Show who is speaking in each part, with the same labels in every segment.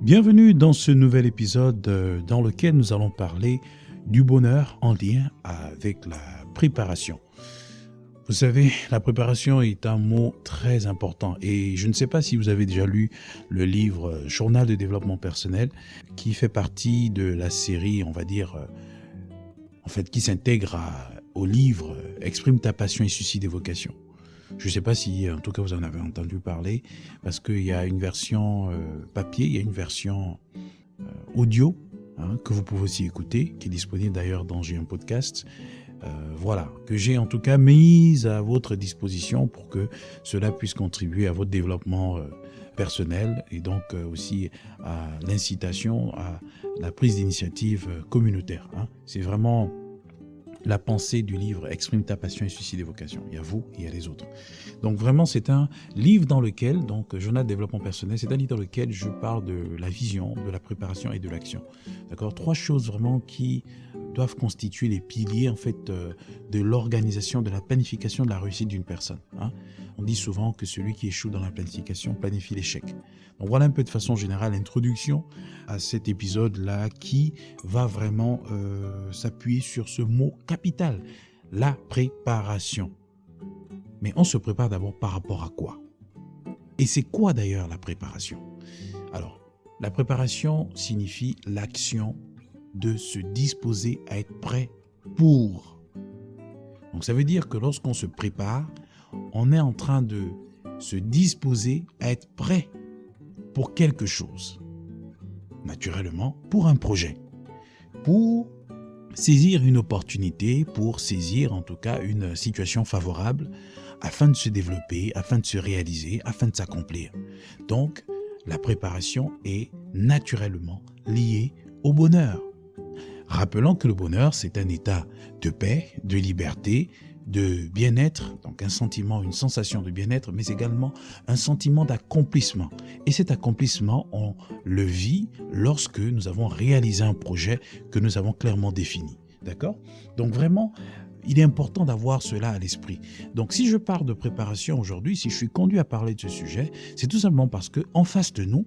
Speaker 1: Bienvenue dans ce nouvel épisode dans lequel nous allons parler du bonheur en lien avec la préparation. Vous savez, la préparation est un mot très important et je ne sais pas si vous avez déjà lu le livre Journal de développement personnel qui fait partie de la série, on va dire, qui s'intègre au livre Exprime ta passion et suscite des vocations. Je ne sais pas si, en tout cas, vous en avez entendu parler, parce qu'il y a une version papier, il y a une version audio, que vous pouvez aussi écouter, qui est disponible d'ailleurs dans J'ai un podcast. Que j'ai en tout cas mise à votre disposition pour que cela puisse contribuer à votre développement personnel et donc aussi à l'incitation, à la prise d'initiative communautaire. C'est vraiment la pensée du livre Exprime ta passion et suscite des vocations. Il y a vous et il y a les autres. Donc vraiment, c'est un livre dans lequel, Journal de développement personnel, c'est un livre dans lequel je parle de la vision, de la préparation et de l'action. D'accord ? 3 choses vraiment qui doivent constituer les piliers de l'organisation, de la planification de la réussite d'une personne. On dit souvent que celui qui échoue dans la planification planifie l'échec. Donc voilà un peu de façon générale l'introduction à cet épisode-là qui va vraiment s'appuyer sur ce mot capital, la préparation. Mais on se prépare d'abord par rapport à quoi ? Et c'est quoi d'ailleurs la préparation ? Alors, la préparation signifie l'action de se disposer à être prêt pour. Donc ça veut dire que lorsqu'on se prépare, on est en train de se disposer à être prêt pour quelque chose. Naturellement, pour un projet, pour saisir une opportunité, pour saisir en tout cas une situation favorable afin de se développer, afin de se réaliser, afin de s'accomplir. Donc, la préparation est naturellement liée au bonheur. Rappelons que le bonheur, c'est un état de paix, de liberté, de bien-être, donc un sentiment, une sensation de bien-être, mais également un sentiment d'accomplissement. Et cet accomplissement, on le vit lorsque nous avons réalisé un projet que nous avons clairement défini. D'accord ? Donc vraiment, il est important d'avoir cela à l'esprit. Donc si je parle de préparation aujourd'hui, si je suis conduit à parler de ce sujet, c'est tout simplement parce qu'en face de nous,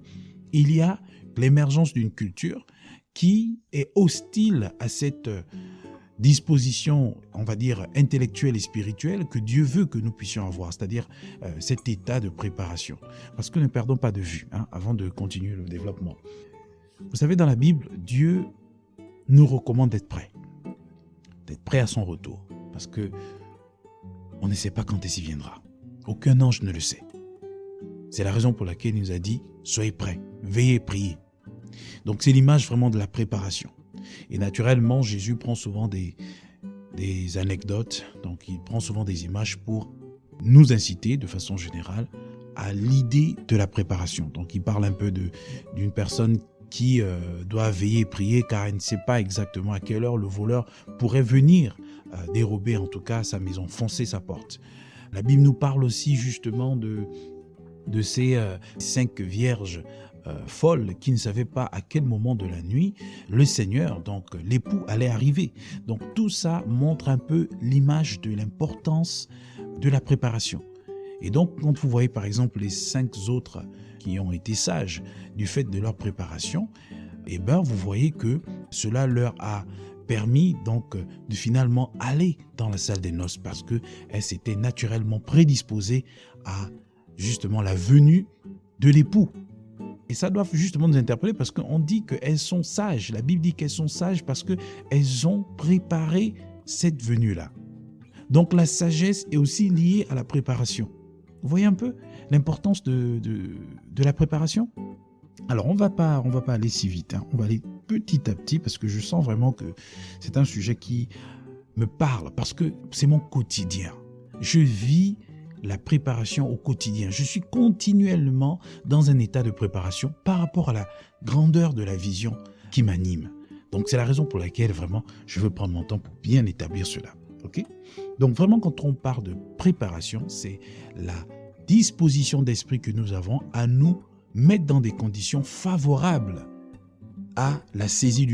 Speaker 1: il y a l'émergence d'une culture qui est hostile à cette disposition, on va dire, intellectuelle et spirituelle que Dieu veut que nous puissions avoir, c'est-à-dire cet état de préparation. Parce que ne perdons pas de vue, avant de continuer le développement. Vous savez, dans la Bible, Dieu nous recommande d'être prêt à son retour, parce que on ne sait pas quand est-ce qu'il viendra. Aucun ange ne le sait. C'est la raison pour laquelle il nous a dit, soyez prêts, veillez, priez. Donc c'est l'image vraiment de la préparation. Et naturellement, Jésus prend souvent des anecdotes, donc il prend souvent des images pour nous inciter de façon générale à l'idée de la préparation. Donc il parle un peu d'une personne qui doit veiller et prier car elle ne sait pas exactement à quelle heure le voleur pourrait venir dérober en tout cas sa maison, foncer sa porte. La Bible nous parle aussi justement de ces 5 vierges folles qui ne savaient pas à quel moment de la nuit le Seigneur, donc l'époux, allait arriver. Donc tout ça montre un peu l'image de l'importance de la préparation. Et donc quand vous voyez par exemple les 5 autres qui ont été sages du fait de leur préparation, vous voyez que cela leur a permis donc de finalement aller dans la salle des noces parce qu'elles s'étaient naturellement prédisposées à justement la venue de l'époux. Et ça doit justement nous interpeller parce qu'on dit qu'elles sont sages. La Bible dit qu'elles sont sages parce qu'elles ont préparé cette venue-là. Donc la sagesse est aussi liée à la préparation. Vous voyez un peu l'importance de la préparation ? Alors on va pas aller si vite, on va aller petit à petit parce que je sens vraiment que c'est un sujet qui me parle parce que c'est mon quotidien. Je vis la préparation au quotidien. Je suis continuellement dans un état de préparation par rapport à la grandeur de la vision qui m'anime. Donc c'est la raison pour laquelle vraiment je veux prendre mon temps pour bien établir cela. Okay ? Donc vraiment quand on parle de préparation, c'est la disposition d'esprit que nous avons à nous mettre dans des conditions favorables à la saisie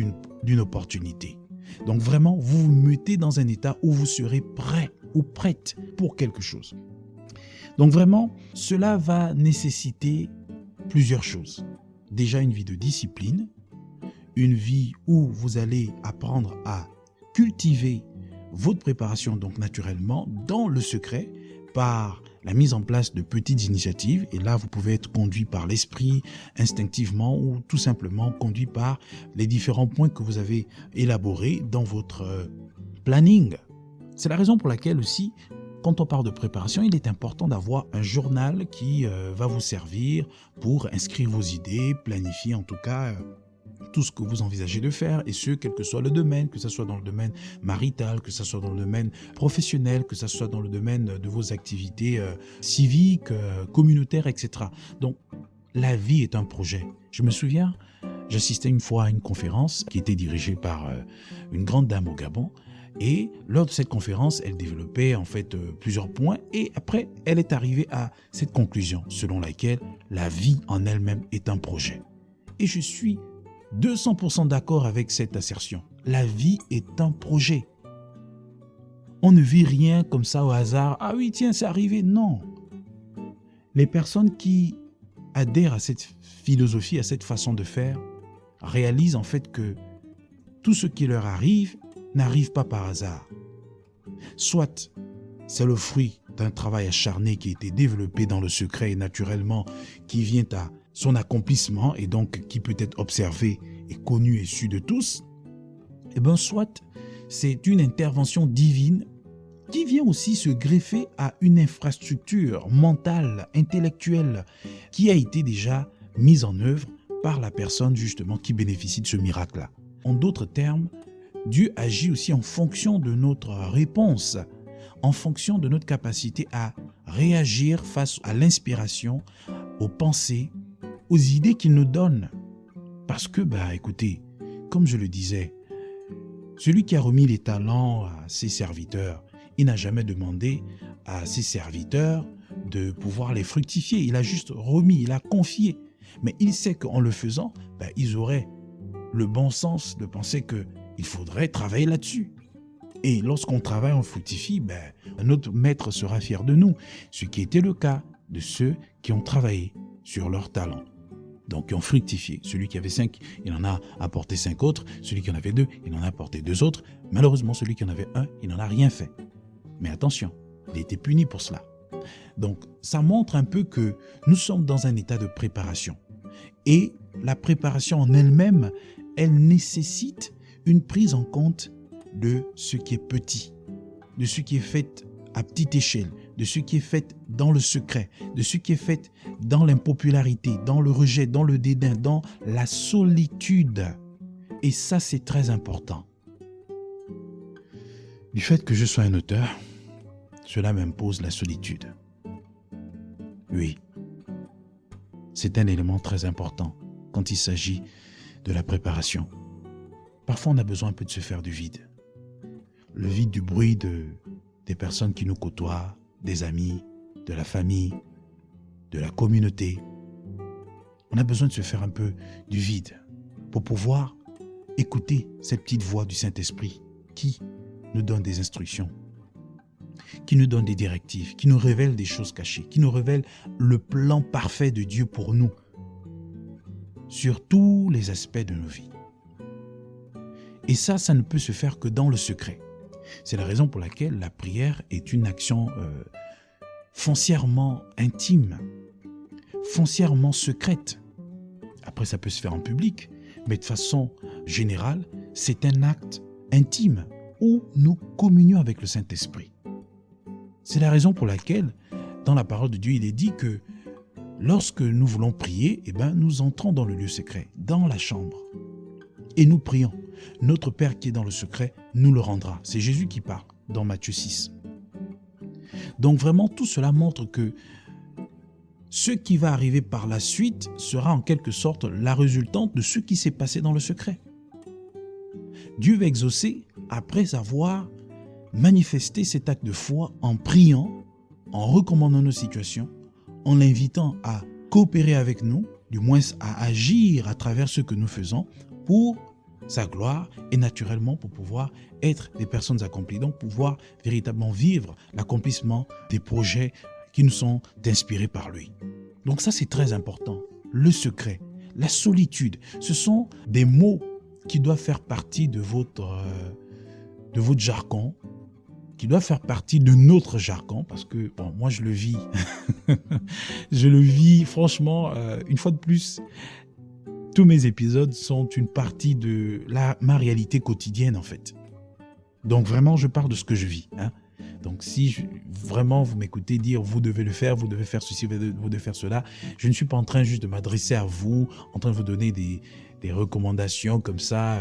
Speaker 1: d'une opportunité. Donc vraiment, vous vous mettez dans un état où vous serez prêt ou prête pour quelque chose. Donc vraiment, cela va nécessiter plusieurs choses. déjà une vie de discipline, une vie où vous allez apprendre à cultiver votre préparation, donc naturellement, dans le secret, par la mise en place de petites initiatives. Et là, vous pouvez être conduit par l'esprit, instinctivement, ou tout simplement conduit par les différents points que vous avez élaborés dans votre planning. C'est la raison pour laquelle aussi, quand on parle de préparation, il est important d'avoir un journal qui va vous servir pour inscrire vos idées, planifier en tout cas tout ce que vous envisagez de faire, et ce, quel que soit le domaine, que ce soit dans le domaine marital, que ce soit dans le domaine professionnel, que ce soit dans le domaine de vos activités civiques, communautaires, etc. Donc, la vie est un projet. Je me souviens, j'assistais une fois à une conférence qui était dirigée par une grande dame au Gabon, et lors de cette conférence, elle développait en fait plusieurs points, et après, elle est arrivée à cette conclusion selon laquelle la vie en elle-même est un projet. Et je suis 200% d'accord avec cette assertion. La vie est un projet. On ne vit rien comme ça au hasard. Ah oui, tiens, c'est arrivé. Non. Les personnes qui adhèrent à cette philosophie, à cette façon de faire, réalisent en fait que tout ce qui leur arrive n'arrive pas par hasard. Soit c'est le fruit d'un travail acharné qui a été développé dans le secret et naturellement qui vient à son accomplissement et donc qui peut être observé et connu et su de tous, et bien soit c'est une intervention divine qui vient aussi se greffer à une infrastructure mentale, intellectuelle, qui a été déjà mise en œuvre par la personne justement qui bénéficie de ce miracle-là. En d'autres termes, Dieu agit aussi en fonction de notre réponse, en fonction de notre capacité à réagir face à l'inspiration, aux pensées, aux idées qu'il nous donne. Parce que, écoutez, comme je le disais, celui qui a remis les talents à ses serviteurs, il n'a jamais demandé à ses serviteurs de pouvoir les fructifier. Il a juste remis, il a confié. Mais il sait qu'en le faisant, ils auraient le bon sens de penser qu'il faudrait travailler là-dessus. Et lorsqu'on travaille, on fructifie, notre maître sera fier de nous. Ce qui était le cas de ceux qui ont travaillé sur leurs talents. Donc, qui ont fructifié. Celui qui avait 5, il en a apporté 5 autres. Celui qui en avait 2, il en a apporté 2 autres. Malheureusement, celui qui en avait 1, il n'en a rien fait. Mais attention, il a été puni pour cela. Donc, ça montre un peu que nous sommes dans un état de préparation. Et la préparation en elle-même, elle nécessite une prise en compte de ce qui est petit, de ce qui est fait à petite échelle, de ce qui est fait dans le secret, de ce qui est fait dans l'impopularité, dans le rejet, dans le dédain, dans la solitude. Et ça, c'est très important. Du fait que je sois un auteur, cela m'impose la solitude. Oui, c'est un élément très important quand il s'agit de la préparation. Parfois, on a besoin un peu de se faire du vide. Le vide du bruit des personnes qui nous côtoient, des amis, de la famille, de la communauté. On a besoin de se faire un peu du vide pour pouvoir écouter cette petite voix du Saint-Esprit qui nous donne des instructions, qui nous donne des directives, qui nous révèle des choses cachées, qui nous révèle le plan parfait de Dieu pour nous sur tous les aspects de nos vies. Et ça ne peut se faire que dans le secret. C'est la raison pour laquelle la prière est une action foncièrement intime, foncièrement secrète. Après, ça peut se faire en public, mais de façon générale, c'est un acte intime où nous communions avec le Saint-Esprit. C'est la raison pour laquelle, dans la parole de Dieu, il est dit que lorsque nous voulons prier, nous entrons dans le lieu secret, dans la chambre, et nous prions. Notre Père qui est dans le secret nous le rendra. C'est Jésus qui parle dans Matthieu 6. Donc vraiment, tout cela montre que ce qui va arriver par la suite sera en quelque sorte la résultante de ce qui s'est passé dans le secret. Dieu va exaucer après avoir manifesté cet acte de foi en priant, en recommandant nos situations, en l'invitant à coopérer avec nous, du moins à agir à travers ce que nous faisons pour sa gloire et naturellement pour pouvoir être des personnes accomplies, donc pouvoir véritablement vivre l'accomplissement des projets qui nous sont inspirés par lui. Donc ça, c'est très important. Le secret, la solitude. Ce sont des mots qui doivent faire partie de votre jargon, qui doivent faire partie de notre jargon, parce que bon, moi je le vis. Je le vis franchement, une fois de plus. Tous mes épisodes sont une partie de ma réalité quotidienne en fait. Donc vraiment, je parle de ce que je vis. Donc si vraiment vous m'écoutez dire vous devez le faire, vous devez faire ceci, vous devez faire cela, je ne suis pas en train juste de m'adresser à vous, en train de vous donner des recommandations comme ça,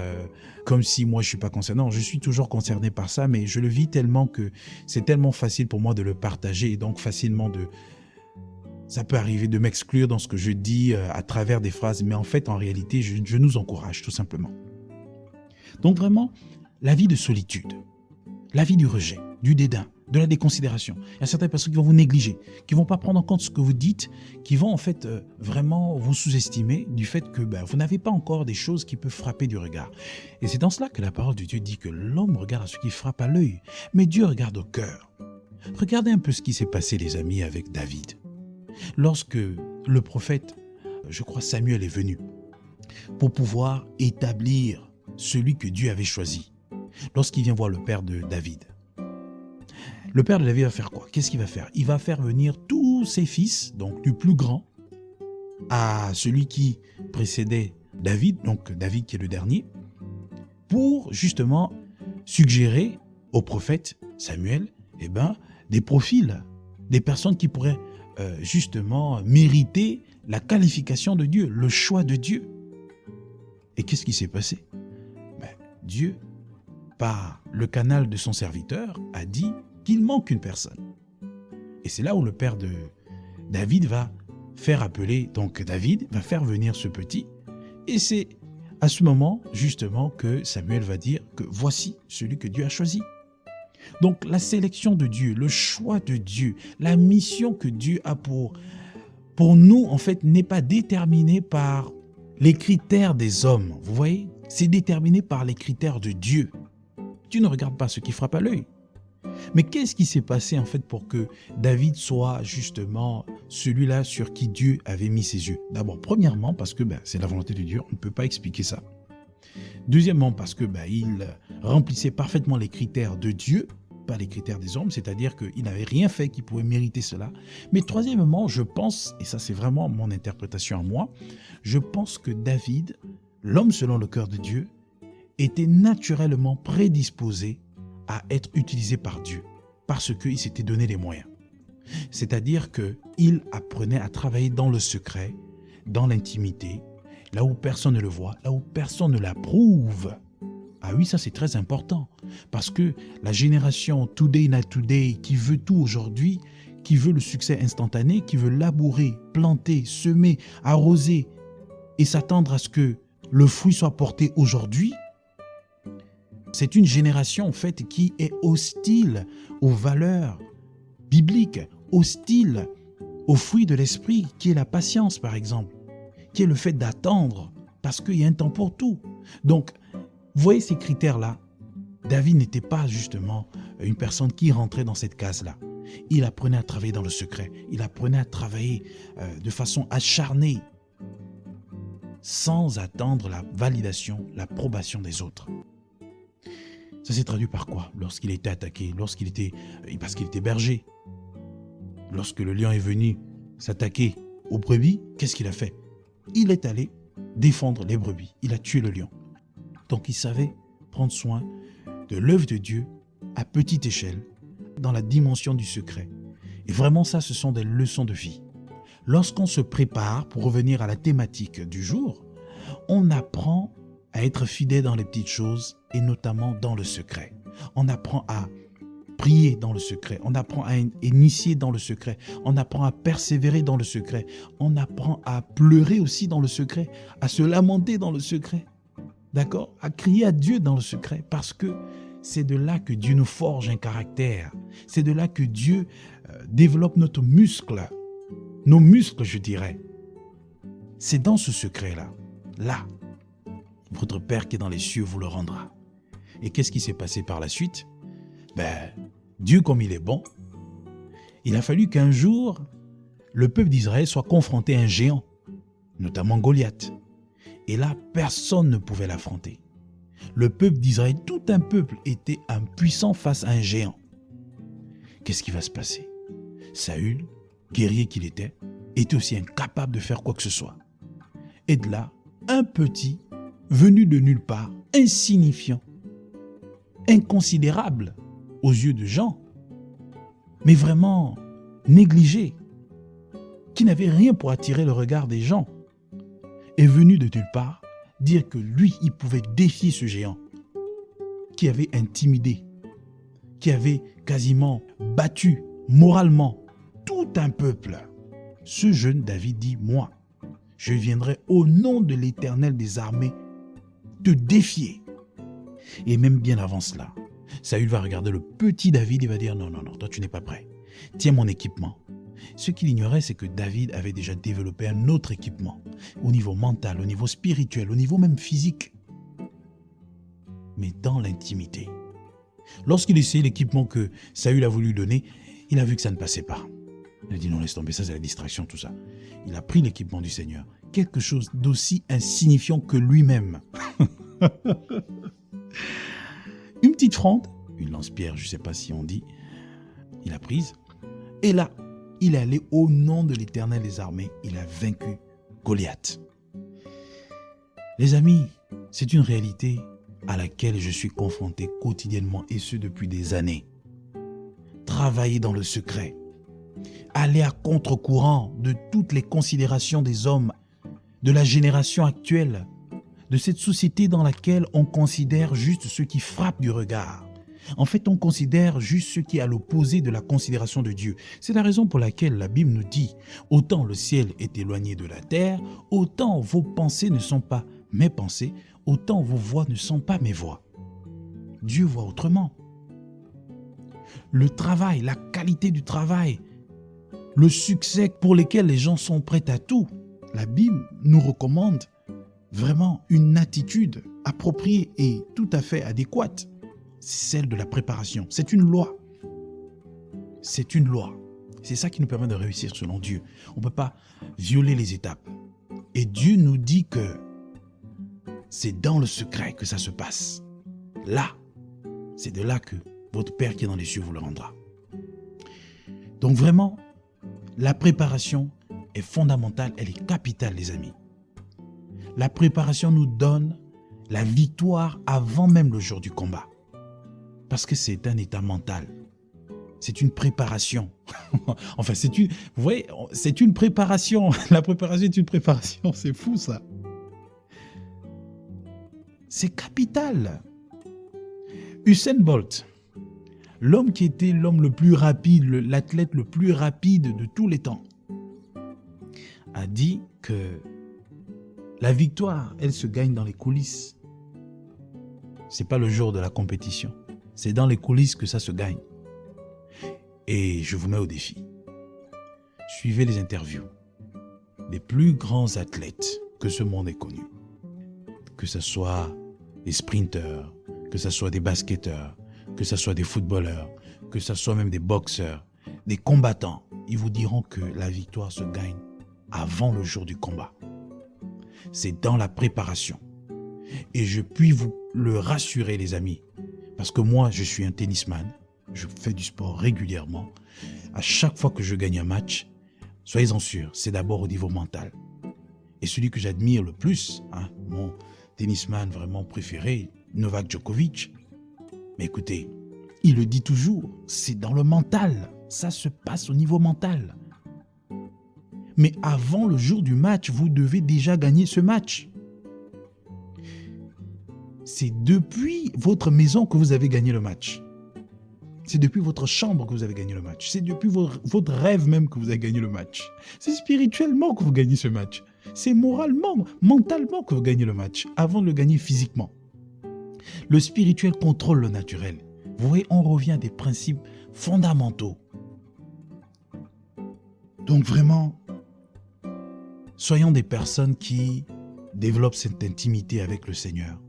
Speaker 1: comme si moi je ne suis pas concerné. Non, je suis toujours concerné par ça, mais je le vis tellement que c'est tellement facile pour moi de le partager et donc facilement ça peut arriver de m'exclure dans ce que je dis à travers des phrases, mais en fait, en réalité, je nous encourage tout simplement. Donc vraiment, la vie de solitude, la vie du rejet, du dédain, de la déconsidération. Il y a certaines personnes qui vont vous négliger, qui ne vont pas prendre en compte ce que vous dites, qui vont en fait vraiment vous sous-estimer du fait que vous n'avez pas encore des choses qui peuvent frapper du regard. Et c'est dans cela que la parole de Dieu dit que l'homme regarde à ce qui frappe à l'œil, mais Dieu regarde au cœur. Regardez un peu ce qui s'est passé, les amis, avec David. Lorsque le prophète, je crois Samuel, est venu pour pouvoir établir celui que Dieu avait choisi, lorsqu'il vient voir le père de David. Le père de David va faire quoi? Qu'est-ce qu'il va faire? Il va faire venir tous ses fils, donc du plus grand à celui qui précédait David, donc David qui est le dernier, pour justement suggérer au prophète Samuel des profils, des personnes qui pourraient justement mériter la qualification de Dieu, le choix de Dieu. Et qu'est-ce qui s'est passé? Dieu, par le canal de son serviteur, a dit qu'il manque une personne. Et c'est là où le père de David va faire appeler, donc David va faire venir ce petit. Et c'est à ce moment, justement, que Samuel va dire que voici celui que Dieu a choisi. Donc la sélection de Dieu, le choix de Dieu, la mission que Dieu a pour nous, en fait, n'est pas déterminée par les critères des hommes. Vous voyez? C'est déterminé par les critères de Dieu. Dieu ne regarde pas ce qui frappe à l'œil. Mais qu'est-ce qui s'est passé en fait pour que David soit justement celui-là sur qui Dieu avait mis ses yeux? D'abord, premièrement, parce que c'est la volonté de Dieu, on ne peut pas expliquer ça. Deuxièmement, parce que il remplissait parfaitement les critères de Dieu, pas les critères des hommes, c'est-à-dire qu'il n'avait rien fait qui pouvait mériter cela. Mais troisièmement, je pense, et ça c'est vraiment mon interprétation à moi, je pense que David, l'homme selon le cœur de Dieu, était naturellement prédisposé à être utilisé par Dieu, parce qu'il s'était donné les moyens. C'est-à-dire qu'il apprenait à travailler dans le secret, dans l'intimité, là où personne ne le voit, là où personne ne l'approuve. Ah oui, ça c'est très important, parce que la génération today not today qui veut tout aujourd'hui, qui veut le succès instantané, qui veut labourer, planter, semer, arroser et s'attendre à ce que le fruit soit porté aujourd'hui, c'est une génération en fait qui est hostile aux valeurs bibliques, hostile au fruit de l'esprit qui est la patience par exemple, qui est le fait d'attendre parce qu'il y a un temps pour tout. Donc, vous voyez ces critères-là, David n'était pas justement une personne qui rentrait dans cette case-là. Il apprenait à travailler dans le secret, il apprenait à travailler de façon acharnée, sans attendre la validation, l'approbation des autres. Ça s'est traduit par quoi? Lorsqu'il était attaqué, parce qu'il était berger. Lorsque le lion est venu s'attaquer aux brebis, qu'est-ce qu'il a fait? Il est allé défendre les brebis. Il a tué le lion. Donc il savait prendre soin de l'œuvre de Dieu à petite échelle, dans la dimension du secret. Et vraiment ça, ce sont des leçons de vie. Lorsqu'on se prépare pour revenir à la thématique du jour, on apprend à être fidèle dans les petites choses et notamment dans le secret. On apprend à prier dans le secret, on apprend à initier dans le secret, on apprend à persévérer dans le secret, on apprend à pleurer aussi dans le secret, à se lamenter dans le secret, d'accord? À crier à Dieu dans le secret, parce que c'est de là que Dieu nous forge un caractère, c'est de là que Dieu développe nos muscles, je dirais. C'est dans ce secret-là, là, votre Père qui est dans les cieux vous le rendra. Et qu'est-ce qui s'est passé par la suite? Dieu, comme il est bon, il a fallu qu'un jour, le peuple d'Israël soit confronté à un géant, notamment Goliath. Et là, personne ne pouvait l'affronter. Le peuple d'Israël, tout un peuple, était impuissant face à un géant. Qu'est-ce qui va se passer? Saül, guerrier qu'il était aussi incapable de faire quoi que ce soit. Et de là, un petit, venu de nulle part, insignifiant, inconsidérable aux yeux de Jean, mais vraiment négligé, qui n'avait rien pour attirer le regard des gens, est venu de nulle part dire que lui, il pouvait défier ce géant qui avait intimidé, qui avait quasiment battu moralement tout un peuple. Ce jeune David dit, moi, je viendrai au nom de l'Éternel des armées te défier. Et même bien avant cela, Saül va regarder le petit David et va dire, non, toi tu n'es pas prêt. Tiens mon équipement. Ce qu'il ignorait, c'est que David avait déjà développé un autre équipement, au niveau mental, au niveau spirituel, au niveau même physique. Mais dans l'intimité. Lorsqu'il essayait l'équipement que Saül a voulu lui donner, il a vu que ça ne passait pas. Il a dit non, laisse tomber, ça c'est la distraction, tout ça. Il a pris l'équipement du Seigneur, quelque chose d'aussi insignifiant que lui-même. Une petite fronde, une lance-pierre, je ne sais pas si on dit, il a prise. Et là, il est allé au nom de l'Éternel des armées, il a vaincu Goliath. Les amis, c'est une réalité à laquelle je suis confronté quotidiennement et ce depuis des années. Travailler dans le secret, aller à contre-courant de toutes les considérations des hommes, de la génération actuelle, de cette société dans laquelle on considère juste ce qui frappe du regard. En fait, on considère juste ce qui est à l'opposé de la considération de Dieu. C'est la raison pour laquelle la Bible nous dit « Autant le ciel est éloigné de la terre, autant vos pensées ne sont pas mes pensées, autant vos voix ne sont pas mes voix. » Dieu voit autrement. Le travail, la qualité du travail, le succès pour lequel les gens sont prêts à tout. La Bible nous recommande vraiment une attitude appropriée et tout à fait adéquate. C'est celle de la préparation. C'est une loi. C'est une loi. C'est ça qui nous permet de réussir selon Dieu. On ne peut pas violer les étapes. Et Dieu nous dit que c'est dans le secret que ça se passe. Là, c'est de là que votre Père qui est dans les cieux vous le rendra. Donc vraiment, la préparation est fondamentale, elle est capitale, les amis. La préparation nous donne la victoire avant même le jour du combat. Parce que c'est un état mental. C'est une préparation. Enfin, vous voyez, c'est une préparation. La préparation est une préparation. C'est fou, ça. C'est capital. Usain Bolt, l'homme qui était l'homme le plus rapide, l'athlète le plus rapide de tous les temps, a dit que la victoire, elle se gagne dans les coulisses. C'est pas le jour de la compétition. C'est dans les coulisses que ça se gagne. Et je vous mets au défi. Suivez les interviews des plus grands athlètes que ce monde ait connus. Que ce soit des sprinteurs, que ce soit des basketteurs, que ce soit des footballeurs, que ce soit même des boxeurs, des combattants. Ils vous diront que la victoire se gagne avant le jour du combat. C'est dans la préparation. Et je puis vous le rassurer, les amis. Parce que moi, je suis un tennisman, je fais du sport régulièrement. À chaque fois que je gagne un match, soyez-en sûrs, c'est d'abord au niveau mental. Et celui que j'admire le plus, mon tennisman vraiment préféré, Novak Djokovic, mais écoutez, il le dit toujours, c'est dans le mental, ça se passe au niveau mental. Mais avant le jour du match, vous devez déjà gagner ce match. C'est depuis votre maison que vous avez gagné le match. C'est depuis votre chambre que vous avez gagné le match. C'est depuis votre rêve même que vous avez gagné le match. C'est spirituellement que vous gagnez ce match. C'est moralement, mentalement que vous gagnez le match, avant de le gagner physiquement. Le spirituel contrôle le naturel. Vous voyez, on revient à des principes fondamentaux. Donc vraiment, soyons des personnes qui développent cette intimité avec le Seigneur,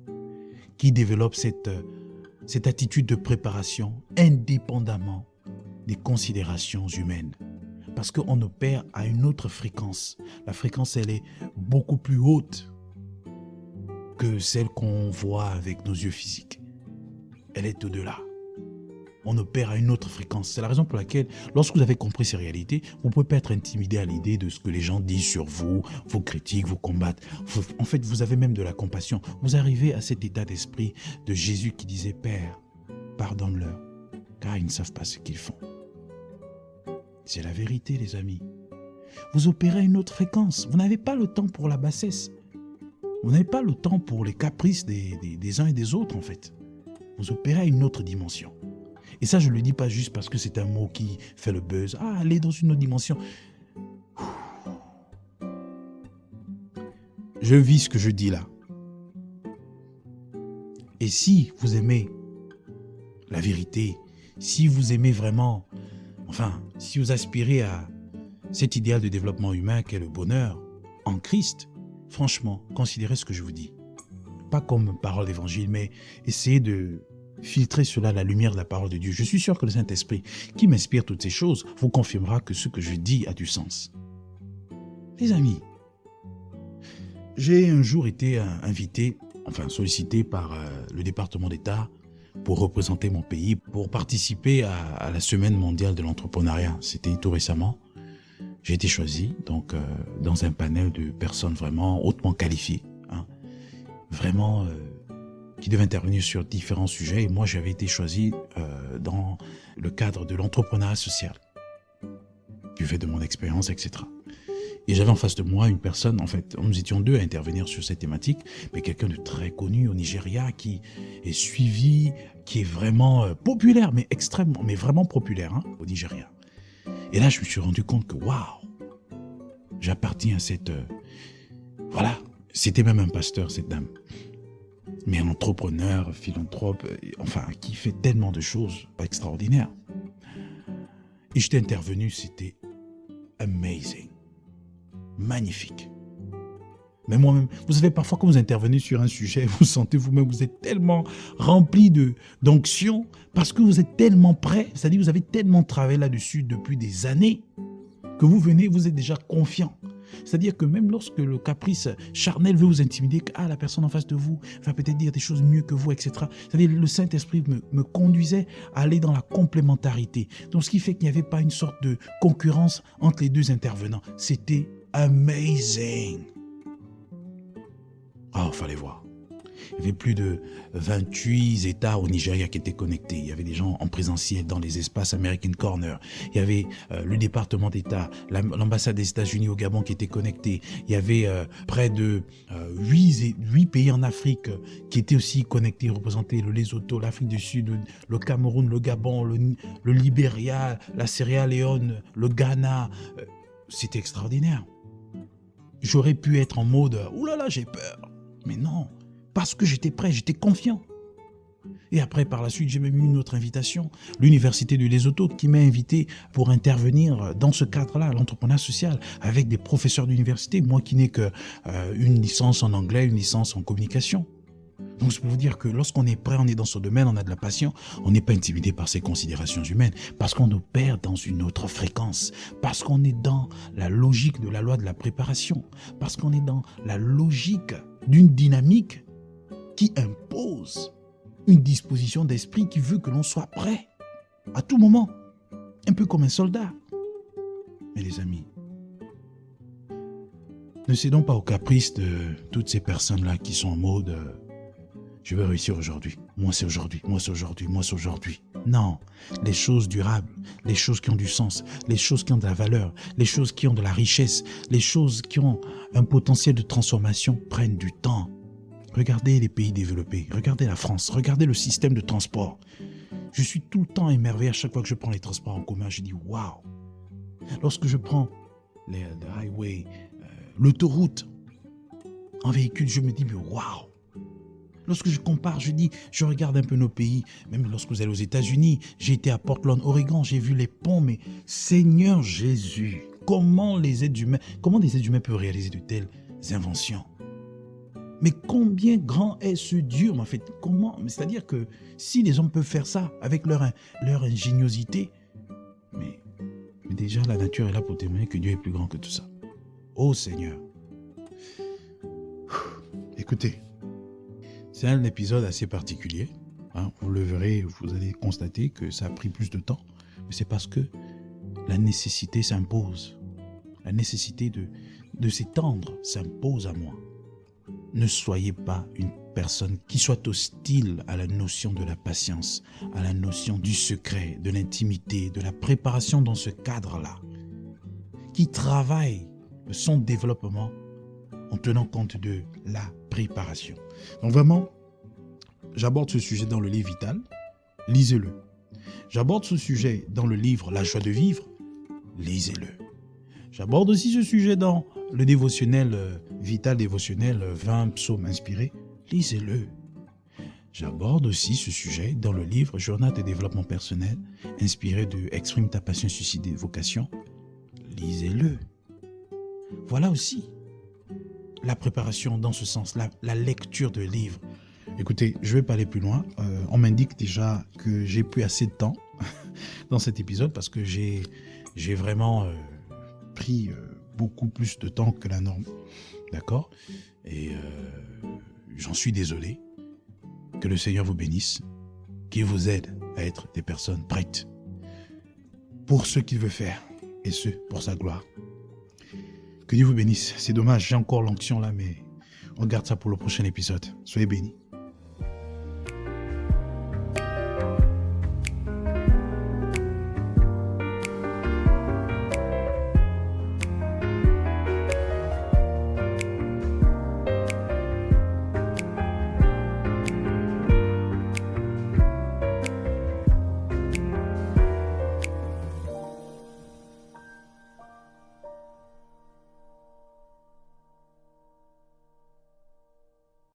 Speaker 1: qui développe cette attitude de préparation indépendamment des considérations humaines. Parce qu'on opère à une autre fréquence. La fréquence, elle est beaucoup plus haute. que celle qu'on voit avec nos yeux physiques. Elle est au-delà. On opère à une autre fréquence. C'est la raison pour laquelle, lorsque vous avez compris ces réalités, vous ne pouvez pas être intimidé à l'idée de ce que les gens disent sur vous, vous critiquent, vous combattent. En fait, vous avez même de la compassion. Vous arrivez à cet état d'esprit de Jésus qui disait « Père, pardonne-leur, car ils ne savent pas ce qu'ils font. » C'est la vérité, les amis. Vous opérez à une autre fréquence. Vous n'avez pas le temps pour la bassesse. Vous n'avez pas le temps pour les caprices des uns et des autres, en fait. Vous opérez à une autre dimension. Et ça, je ne le dis pas juste parce que c'est un mot qui fait le buzz. Ah, aller dans une autre dimension. Je vis ce que je dis là. Et si vous aimez la vérité, si vous aimez vraiment, enfin, si vous aspirez à cet idéal de développement humain qu'est le bonheur en Christ, franchement, considérez ce que je vous dis. Pas comme parole d'évangile, mais essayez de filtrer cela à la lumière de la parole de Dieu. Je suis sûr que le Saint-Esprit, qui m'inspire toutes ces choses, vous confirmera que ce que je dis a du sens. Les amis, j'ai un jour été invité, enfin sollicité par le département d'État pour représenter mon pays, pour participer à la Semaine mondiale de l'entrepreneuriat. C'était tout récemment. J'ai été choisi donc dans un panel de personnes vraiment hautement qualifiées, vraiment qui devaient intervenir sur différents sujets. Et moi, j'avais été choisi dans le cadre de l'entrepreneuriat social, du fait de mon expérience, etc. Et j'avais en face de moi une personne, en fait, nous étions deux à intervenir sur cette thématique, mais quelqu'un de très connu au Nigeria qui est suivi, qui est vraiment populaire, mais extrêmement, mais vraiment populaire au Nigeria. Et là, je me suis rendu compte que, waouh, j'appartiens à cette... voilà, c'était même un pasteur, cette dame. Mais un entrepreneur, philanthrope, enfin, qui fait tellement de choses extraordinaires. Et j'étais intervenu, c'était amazing. Magnifique. Mais moi-même, vous savez, parfois quand vous intervenez sur un sujet, vous sentez vous-même, vous êtes tellement rempli d'onction, parce que vous êtes tellement prêt, c'est-à-dire vous avez tellement travaillé là-dessus depuis des années, que vous venez, vous êtes déjà confiant. C'est-à-dire que même lorsque le caprice charnel veut vous intimider, que la personne en face de vous va peut-être dire des choses mieux que vous, etc. C'est-à-dire le Saint-Esprit me conduisait à aller dans la complémentarité. Donc ce qui fait qu'il n'y avait pas une sorte de concurrence entre les deux intervenants. C'était amazing. Oh, fallait voir. Il y avait plus de 28 États au Nigeria qui étaient connectés. Il y avait des gens en présentiel dans les espaces American Corner. Il y avait le département d'État, l'ambassade des États-Unis au Gabon qui était connectée. Il y avait près de 8 pays en Afrique qui étaient aussi connectés, représentés. Le Lesotho, l'Afrique du Sud, le Cameroun, le Gabon, le Libéria, la Sierra Leone, le Ghana. C'était extraordinaire. J'aurais pu être en mode « Ouh là là, j'ai peur ». Mais non, parce que j'étais prêt, j'étais confiant. Et après, par la suite, j'ai même eu une autre invitation, l'Université du Lesotho, qui m'a invité pour intervenir dans ce cadre-là, l'entrepreneuriat social, avec des professeurs d'université, moi qui n'ai qu'une licence en anglais, une licence en communication. Donc, c'est pour vous dire que lorsqu'on est prêt, on est dans ce domaine, on a de la passion, on n'est pas intimidé par ces considérations humaines, parce qu'on opère dans une autre fréquence, parce qu'on est dans la logique de la loi de la préparation, parce qu'on est dans la logique d'une dynamique qui impose une disposition d'esprit qui veut que l'on soit prêt à tout moment, un peu comme un soldat. Mais les amis, ne cédons pas aux caprices de toutes ces personnes-là qui sont en mode je veux réussir aujourd'hui, moi c'est aujourd'hui, moi c'est aujourd'hui, moi c'est aujourd'hui. Non, les choses durables, les choses qui ont du sens, les choses qui ont de la valeur, les choses qui ont de la richesse, les choses qui ont un potentiel de transformation prennent du temps. Regardez les pays développés, regardez la France, regardez le système de transport. Je suis tout le temps émerveillé à chaque fois que je prends les transports en commun. Je dis waouh. Lorsque je prends les highways, l'autoroute en véhicule, je me dis mais waouh. Lorsque je compare, je regarde un peu nos pays, même lorsque vous allez aux États-Unis, j'ai été à Portland, Oregon, j'ai vu les ponts, mais Seigneur Jésus, comment des êtres humains peuvent réaliser de telles inventions? Mais combien grand est ce Dieu, en fait? Comment? C'est-à-dire que si les hommes peuvent faire ça avec leur ingéniosité, mais déjà la nature est là pour témoigner que Dieu est plus grand que tout ça. Oh Seigneur. Écoutez, C'est un épisode assez particulier. Hein. Vous le verrez, vous allez constater que ça a pris plus de temps. Mais c'est parce que la nécessité s'impose. La nécessité de s'étendre s'impose à moi. Ne soyez pas une personne qui soit hostile à la notion de la patience, à la notion du secret, de l'intimité, de la préparation dans ce cadre-là. Qui travaille son développement en tenant compte de la préparation. Donc vraiment, j'aborde ce sujet dans le livre Vital, lisez-le. J'aborde ce sujet dans le livre La joie de vivre, lisez-le. J'aborde aussi ce sujet dans le dévotionnel Vital dévotionnel 20 psaumes inspirés, lisez-le. J'aborde aussi ce sujet dans le livre Journal de développement personnel inspiré de Exprime ta passion, suscite des vocations, lisez-le. Voilà aussi la préparation dans ce sens, la lecture de livres. Écoutez, je ne vais pas aller plus loin. On m'indique déjà que j'ai plus assez de temps dans cet épisode parce que j'ai vraiment pris beaucoup plus de temps que la norme. D'accord ? Et j'en suis désolé. Que le Seigneur vous bénisse, qu'il vous aide à être des personnes prêtes pour ce qu'il veut faire et ce, pour sa gloire. Que Dieu vous bénisse. C'est dommage, j'ai encore l'onction là, mais on garde ça pour le prochain épisode. Soyez bénis.